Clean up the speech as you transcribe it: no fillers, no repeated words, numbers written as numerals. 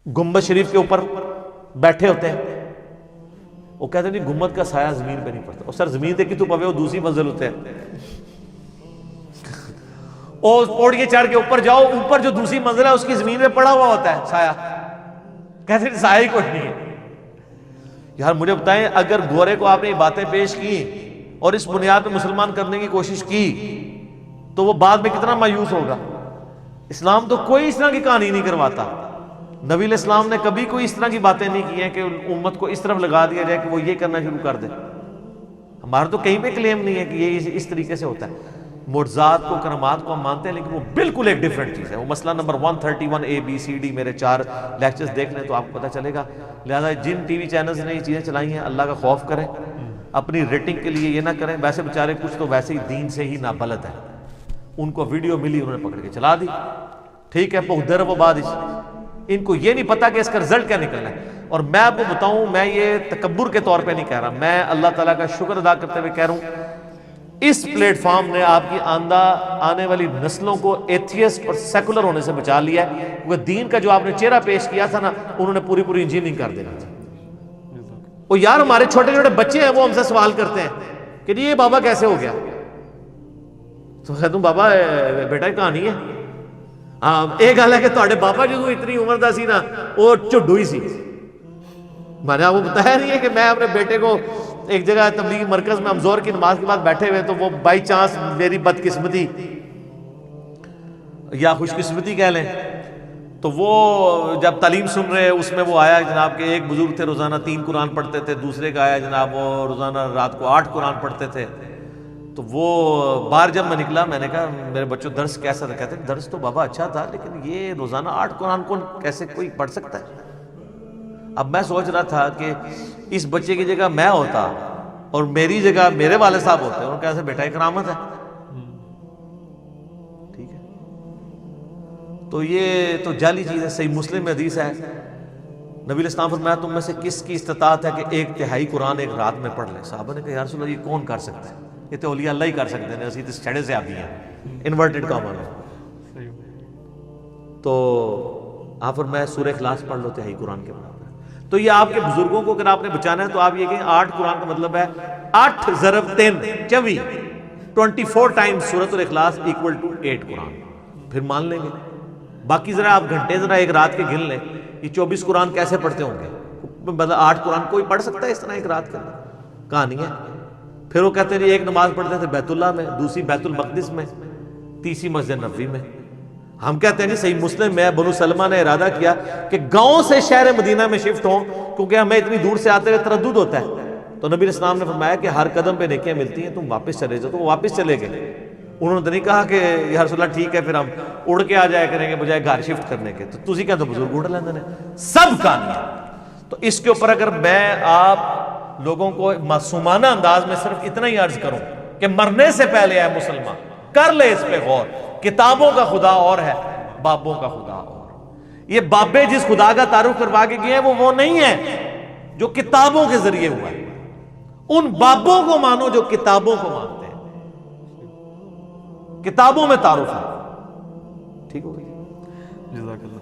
گنبد شریف کے اوپر بیٹھے ہوتے ہیں، وہ کہتے ہیں نہیں گنبد کا سایہ زمین پہ نہیں پڑتا. اور سر زمین تے کی تو پوے وہ دوسری منزل ہوتے ہیں، اور پوڑیے چڑھ کے اوپر جاؤ، اوپر جو دوسری منزل ہے اس کی زمین پہ پڑا ہوا ہوتا ہے سایہ. کہتے ہیں سایہ ہی کچھ نہیں ہے. یار مجھے بتائیں اگر گورے کو آپ نے یہ باتیں پیش کی اور اس بنیاد پہ مسلمان کرنے کی کوشش کی تو وہ بعد میں کتنا مایوس ہوگا. اسلام تو کوئی اس طرح کی کہانی نہیں کرواتا. نبی علیہ السلام نے کبھی کوئی اس طرح کی باتیں نہیں کی ہیں کہ امت کو اس طرف لگا دیا جائے کہ وہ یہ کرنا شروع کر دے. ہمارا تو کہیں پہ کلیم نہیں ہے کہ یہ اس طریقے سے ہوتا ہے. معجزات کو کرامات کو ہم مانتے ہیں لیکن وہ بالکل ایک ڈیفرنٹ چیز ہے. وہ مسئلہ نمبر 131 ABCD میرے 4 لیکچرز دیکھ لیں تو آپ کو پتہ چلے گا. لہذا جن ٹی وی چینلز نے یہ چیزیں چلائی ہیں اللہ کا خوف کریں، اپنی ریٹنگ کے لیے یہ نہ کریں. ویسے بیچارے کچھ تو ویسے ہی دین سے ہی نابلد ہیں، ان کو ویڈیو ملی انہوں نے پکڑ کے چلا دی. ٹھیک ہے بہدر و بادش، ان کو یہ نہیں پتا کہ اس کا رزلٹ کیا نکلنا ہے. اور میں آپ کو بتاؤں، میں یہ تکبر کے طور پہ نہیں کہہ رہا، میں اللہ تعالیٰ کا شکر ادا کرتے ہوئے کہہ رہا ہوں اس پلیٹ فارم نے آپ کی آنے والی نسلوں کو ایتھیسٹ اور سیکولر ہونے سے بچا لیا ہے. کیونکہ دین کا جو آپ نے چہرہ پیش کیا تھا نا، انہوں نے پوری انجینئرنگ کر دینا تھا. وہ یار ہمارے چھوٹے چھوٹے بچے ہیں وہ ہم سے سوال کرتے ہیں کہ یہ بابا کیسے ہو گیا. تو کہتا ہوں بابا بیٹا یہ کہانی ہے. ہاں ایک گل ہے کہ تہاڈے بابا جدوں اتنی عمر دا سی نا وہ چڈو ہی سی. میں نے آپ کو بتایا نہیں ہے کہ میں اپنے بیٹے کو ایک جگہ تبلیغی مرکز میں ہم زور کی نماز کے بعد بیٹھے ہوئے تو وہ بائی چانس میری بدقسمتی یا خوش قسمتی کہہ لیں تو وہ جب تعلیم سن رہے اس میں وہ آیا جناب کہ ایک بزرگ تھے روزانہ 3 قرآن پڑھتے تھے، دوسرے کا آیا جناب وہ روزانہ رات کو 8 قرآن پڑھتے تھے. تو وہ باہر جب میں نکلا میں نے کہا میرے بچوں درس کیسا تھا؟ کہتے ہیں درس تو بابا اچھا تھا لیکن یہ روزانہ 8 قرآن کون کیسے کوئی پڑھ سکتا ہے. اب میں سوچ رہا تھا کہ اس بچے کی جگہ میں ہوتا اور میری جگہ میرے والد صاحب ہوتے، انہوں نے کہا بیٹا ایک کرامت ہے. ٹھیک ہے تو یہ تو جعلی چیز ہے. صحیح مسلم میں حدیث ہے نبی علیہ السلام فرمایا تم میں سے کس کی استطاعت ہے کہ 1/3 قرآن ایک رات میں پڑھ لے. صحابہ نے کہا یا رسول اللہ یہ کون کر سکتا ہے؟ یہ تو اولیاء اللہ ہی کر سکتے ہیں، اسی تو چھڑے سے آتی ہیں انورٹڈ کامن ہے. تو آپ فرمایا سورہ اخلاص پڑھ لو 1/3 قرآن کے برابر. تو یہ آپ کے بزرگوں کو اگر آپ نے بچانا ہے تو آپ یہ کہیں 8 قرآن کا مطلب ہے 8 ضرب 3 24 ٹائمز سورۃ الاخلاص ایکول ٹو 8 قرآن. پھر مان لیں گے. باقی ذرا آپ گھنٹے ذرا ایک رات کے گن لیں یہ 24 قرآن کیسے پڑھتے ہوں گے. مطلب 8 قرآن کوئی پڑھ سکتا ہے اس طرح ایک رات کے اندر؟ کہانی ہے. پھر وہ کہتے ہیں ایک نماز پڑھتے تھے بیت اللہ میں، دوسری بیت المقدس میں، تیسری مسجد نبوی میں. ہم کہتے ہیں صحیح مسلم میں بنو سلمہ نے ارادہ کیا کہ گاؤں سے شہر مدینہ میں شفٹ ہوں کیونکہ ہمیں اتنی دور سے آتے ہوئے تردد ہوتا ہے. تو نبی علیہ السلام نے فرمایا کہ ہر قدم پہ نیکیاں ملتی ہیں، تم واپس چلے جاؤ. تو وہ واپس چلے گئے. انہوں نے نہیں کہا کہ یا رسول اللہ ٹھیک ہے پھر ہم اڑ کے آ جایا کریں گے بجائے گھر شفٹ کرنے کے. تو تسی کہتے بزرگ اڑ لیندے نے سب کہانیاں. تو اس کے اوپر اگر میں آپ لوگوں کو معصومانہ انداز میں صرف اتنا ہی عرض کروں کہ مرنے سے پہلے اے مسلمان کر لے اس پہ غور. کتابوں کا خدا اور ہے، بابوں کا خدا اور. یہ بابے جس خدا کا تعارف کروا کے گئے ہیں وہ نہیں ہے جو کتابوں کے ذریعے ہوا ہے. ان بابوں کو مانو جو کتابوں کو مانتے ہیں. کتابوں میں تعارف ہے. ٹھیک ہو گئی. جزاک اللہ.